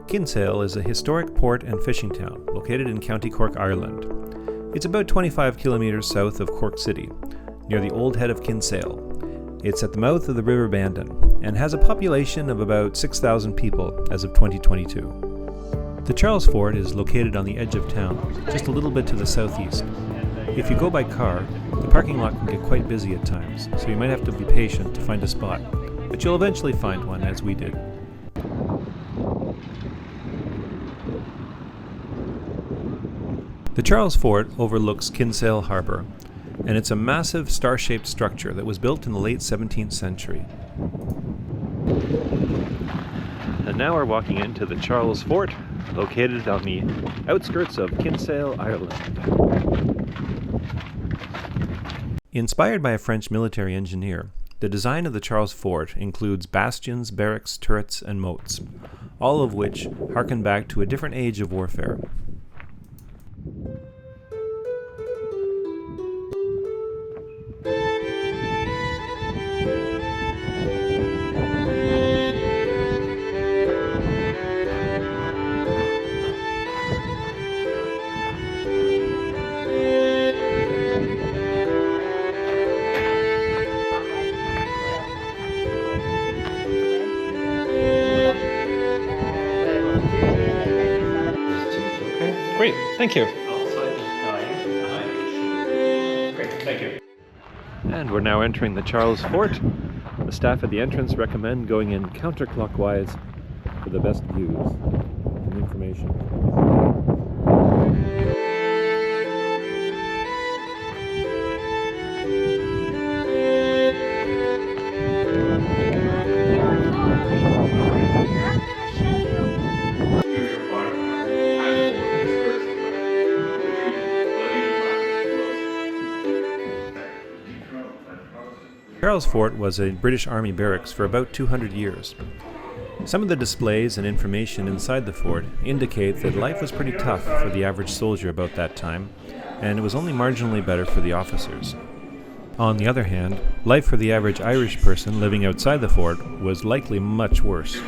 Kinsale is a historic port and fishing town located in County Cork, Ireland. It's about 25 kilometers south of Cork City, near the old head of Kinsale. It's at the mouth of the River Bandon and has a population of about 6,000 people as of 2022. The Charles Fort is located on the edge of town, just a little bit to the southeast. If you go by car, the parking lot can get quite busy at times, so you might have to be patient to find a spot, but you'll eventually find one, as we did. The Charles Fort overlooks Kinsale Harbour, and it's a massive star-shaped structure that was built in the late 17th century. And now we're walking into the Charles Fort, located on the outskirts of Kinsale, Ireland. Inspired by a French military engineer, the design of the Charles Fort includes bastions, barracks, turrets, and moats, all of which harken back to a different age of warfare. Great, thank you. Great, thank you. And we're now entering the Charles Fort. The staff at the entrance recommend going in counterclockwise for the best views and information. Charles Fort was a British Army barracks for about 200 years. Some of the displays and information inside the fort indicate that life was pretty tough for the average soldier about that time, and it was only marginally better for the officers. On the other hand, life for the average Irish person living outside the fort was likely much worse.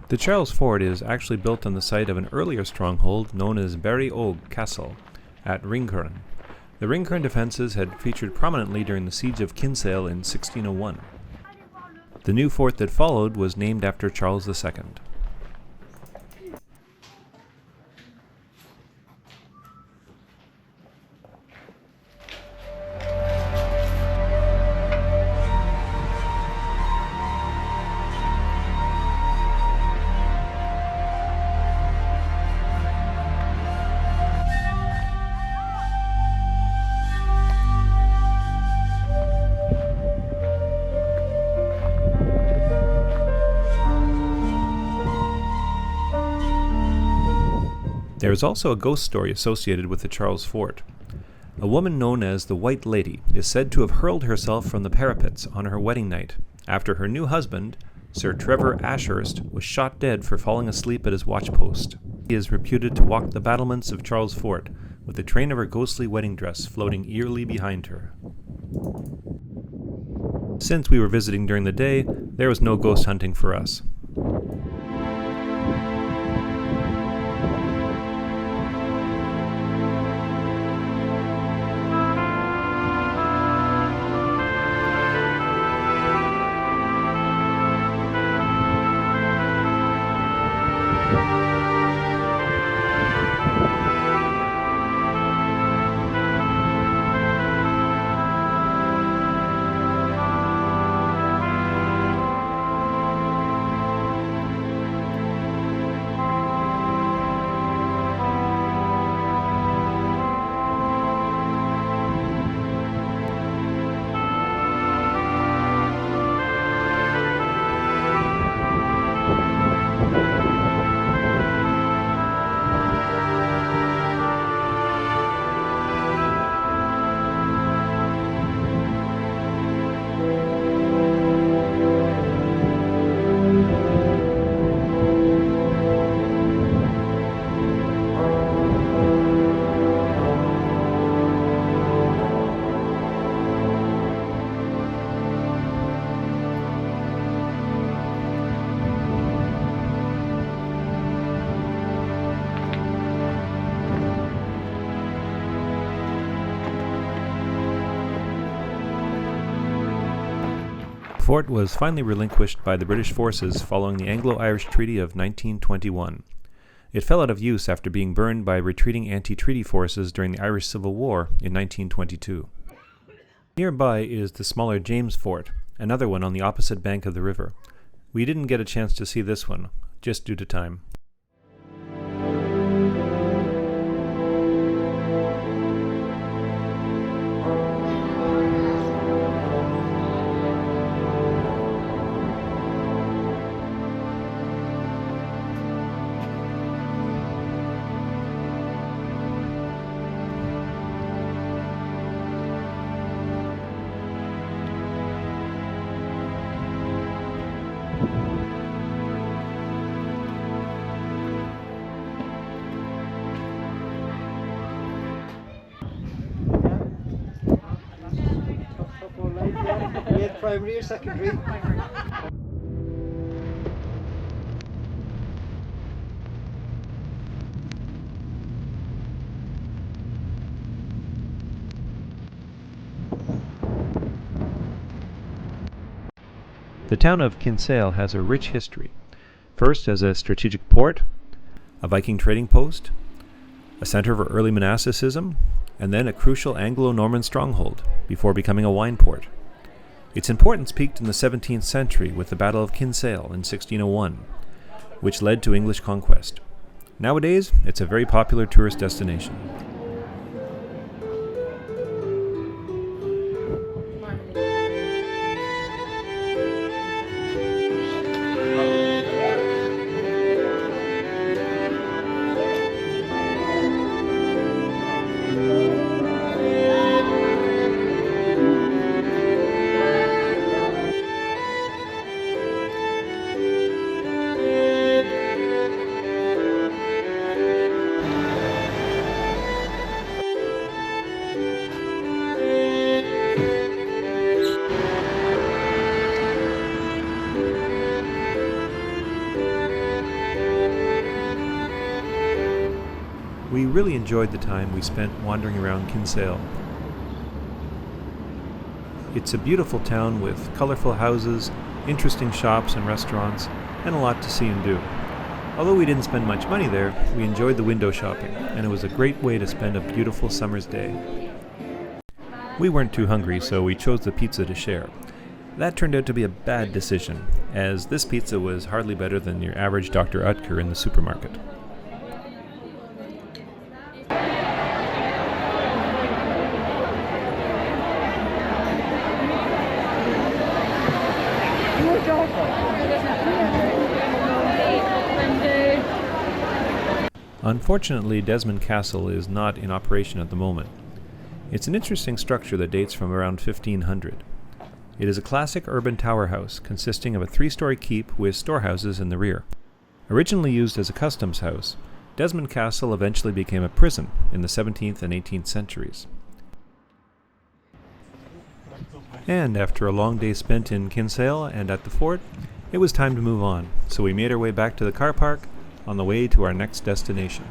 The Charles Fort is actually built on the site of an earlier stronghold known as Barry Og Castle at Ringcurran. The Ringcurran defences had featured prominently during the siege of Kinsale in 1601. The new fort that followed was named after Charles II. There is also a ghost story associated with the Charles Fort. A woman known as the White Lady is said to have hurled herself from the parapets on her wedding night after her new husband, Sir Trevor Ashurst, was shot dead for falling asleep at his watchpost. He is reputed to walk the battlements of Charles Fort with the train of her ghostly wedding dress floating eerily behind her. Since we were visiting during the day, there was no ghost hunting for us. fort was finally relinquished by the British forces following the Anglo-Irish Treaty of 1921. It fell out of use after being burned by retreating anti-treaty forces during the Irish Civil War in 1922. Nearby is the smaller James Fort, another one on the opposite bank of the river. We didn't get a chance to see this one, just due to time. Primary or secondary? The town of Kinsale has a rich history, first as a strategic port, a Viking trading post, a center for early monasticism, and then a crucial Anglo-Norman stronghold before becoming a wine port. Its importance peaked in the 17th century with the Battle of Kinsale in 1601, which led to English conquest. Nowadays, it's a very popular tourist destination. We really enjoyed the time we spent wandering around Kinsale. It's a beautiful town with colorful houses, interesting shops and restaurants, and a lot to see and do. Although we didn't spend much money there, we enjoyed the window shopping, and it was a great way to spend a beautiful summer's day. We weren't too hungry, so we chose the pizza to share. That turned out to be a bad decision, as this pizza was hardly better than your average Dr. Utker in the supermarket. Unfortunately, Desmond Castle is not in operation at the moment. It's an interesting structure that dates from around 1500. It is a classic urban tower house consisting of a 3-story keep with storehouses in the rear. Originally used as a customs house, Desmond Castle eventually became a prison in the 17th and 18th centuries. And after a long day spent in Kinsale and at the fort, it was time to move on, so we made our way back to the car park on the way to our next destination.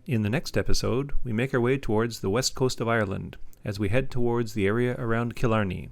In the next episode, we make our way towards the west coast of Ireland as we head towards the area around Killarney.